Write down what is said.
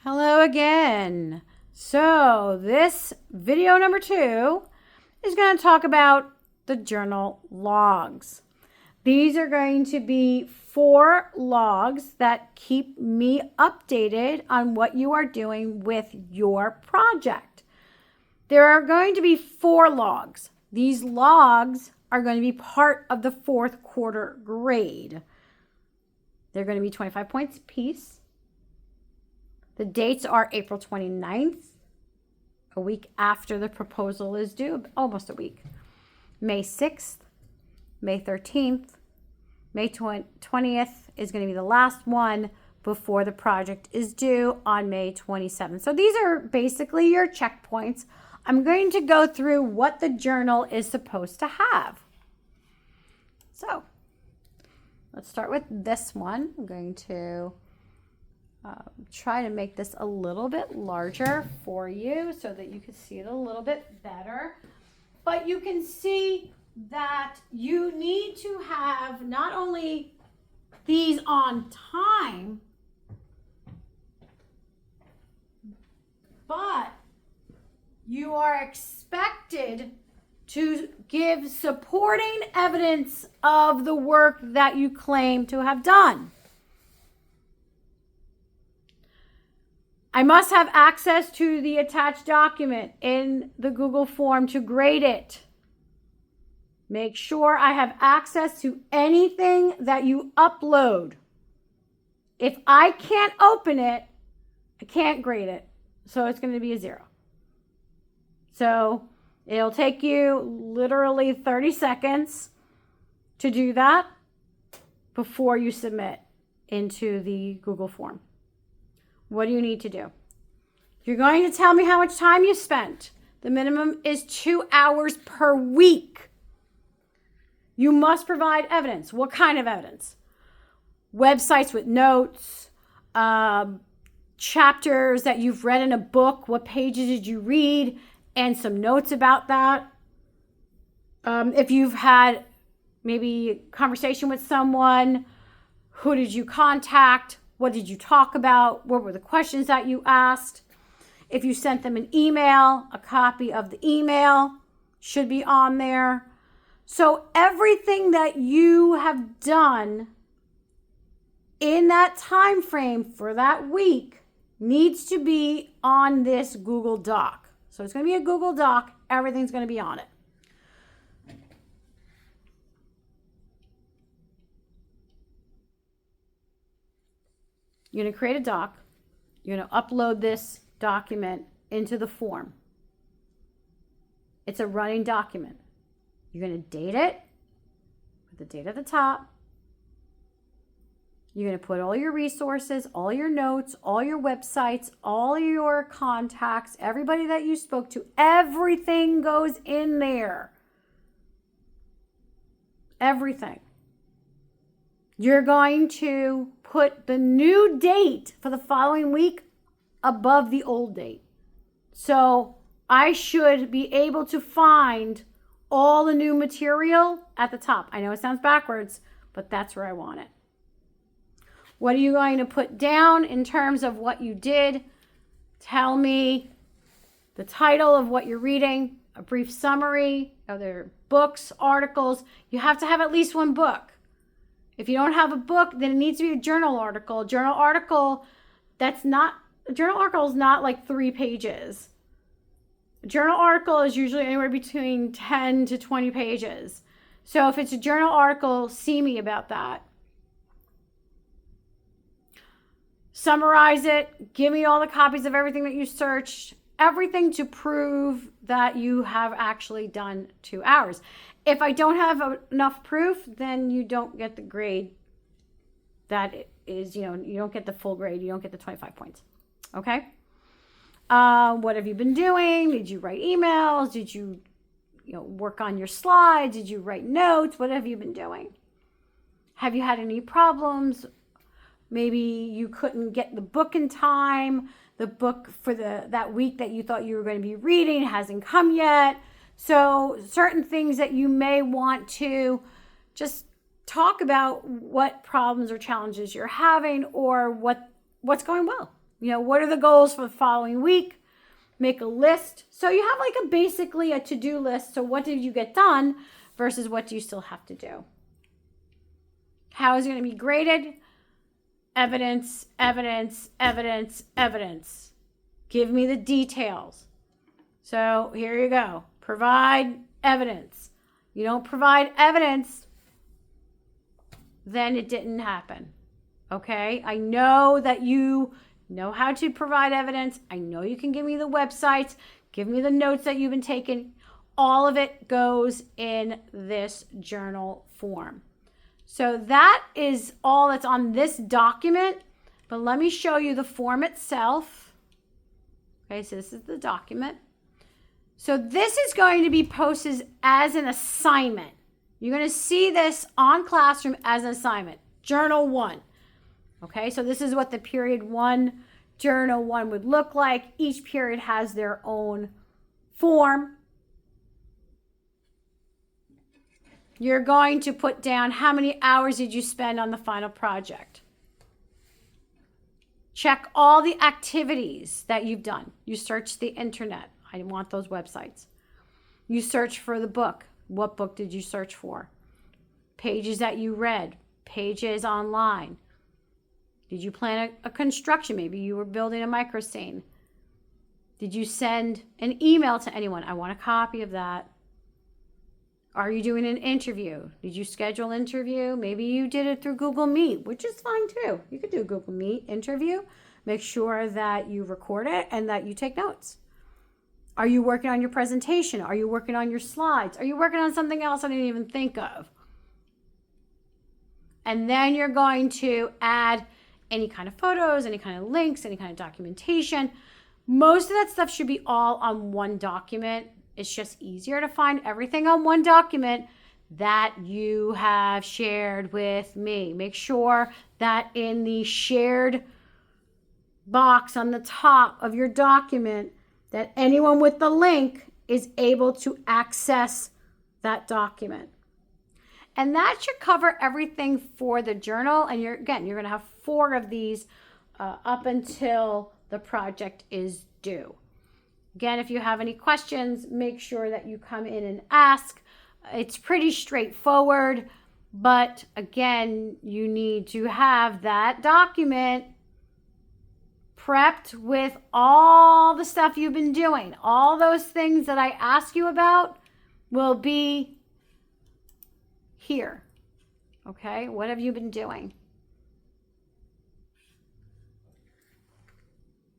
Hello again. So this video number 2 is going to talk about the journal logs. These are going to be 4 logs that keep me updated on what you are doing with your project. There are going to be 4 logs. These logs are going to be part of the 4th quarter grade. They're going to be 25 points apiece. The dates are April 29th, a week after the proposal is due, almost a week. May 6th, May 13th, May 20th is going to be the last one before the project is due on May 27th. So these are basically your checkpoints. I'm going to go through what the journal is supposed to have. So let's start with this one. I'm going to try to make this a little bit larger for you so that you can see it a little bit better. But you can see that you need to have not only these on time, but you are expected to give supporting evidence of the work that you claim to have done. I must have access to the attached document in the Google form to grade it. Make sure I have access to anything that you upload. If I can't open it, I can't grade it. So it's going to be a 0. So it'll take you literally 30 seconds to do that before you submit into the Google form. What do you need to do? You're going to tell me how much time you spent. The minimum is 2 hours per week. You must provide evidence. What kind of evidence? Websites with notes, chapters that you've read in a book. What pages did you read? And some notes about that. If you've had maybe a conversation with someone, who did you contact? What did you talk about? What were the questions that you asked? If you sent them an email, a copy of the email should be on there. So everything that you have done in that time frame for that week needs to be on this Google Doc. So it's going to be a Google Doc. Everything's going to be on it. You're going to create a doc. You're going to upload this document into the form. It's a running document. You're going to date it, put the date at the top. You're going to put all your resources, all your notes, all your websites, all your contacts, everybody that you spoke to, everything goes in there. Everything. You're going to put the new date for the following week above the old date. So I should be able to find all the new material at the top. I know it sounds backwards, but that's where I want it. What are you going to put down in terms of what you did? Tell me the title of what you're reading, a brief summary of their books, articles. You have to have at least one book. If you don't have a book, then it needs to be a journal article. A journal article is not like 3 pages. A journal article is usually anywhere between 10 to 20 pages. So if it's a journal article, see me about that. Summarize it. Give me all the copies of everything that you searched. Everything to prove that you have actually done 2 hours. If I don't have enough proof, then you don't get the grade that is, you don't get the full grade. You don't get the 25 points. Okay? What have you been doing? Did you write emails? Did you, work on your slides? Did you write notes? What have you been doing? Have you had any problems? Maybe you couldn't get the book in time. The book for that week that you thought you were going to be reading hasn't come yet. So certain things that you may want to just talk about, what problems or challenges you're having, or what's going well. What are the goals for the following week? Make a list. So you have like basically a to-do list. So what did you get done versus what do you still have to do? How is it going to be graded? Evidence, evidence, evidence, evidence. Give me the details. So here you go. Provide evidence. You don't provide evidence, then it didn't happen. Okay? I know that you know how to provide evidence. I know you can give me the websites, give me the notes that you've been taking. All of it goes in this journal form. So that is all that's on this document, but let me show you the form itself. Okay, so this is the document. So this is going to be posted as an assignment. You're going to see this on Classroom as an assignment. Journal 1. Okay, so this is what the period 1, journal 1 would look like. Each period has their own form. You're going to put down how many hours did you spend on the final project. Check all the activities that you've done. You search the internet. I want those websites. You search for the book. What book did you search for? Pages that you read. Pages online. Did you plan a construction? Maybe you were building a microscene. Did you send an email to anyone? I want a copy of that. Are you doing an interview? Did you schedule an interview? Maybe you did it through Google Meet, which is fine too. You could do a Google Meet interview. Make sure that you record it and that you take notes. Are you working on your presentation? Are you working on your slides? Are you working on something else I didn't even think of? And then you're going to add any kind of photos, any kind of links, any kind of documentation. Most of that stuff should be all on one document. It's just easier to find everything on one document that you have shared with me. Make sure that in the shared box on the top of your document that anyone with the link is able to access that document. And that should cover everything for the journal. And you're going to have 4 of these up until the project is due. Again, if you have any questions, make sure that you come in and ask. It's pretty straightforward, but again, you need to have that document prepped with all the stuff you've been doing. All those things that I ask you about will be here. Okay, what have you been doing?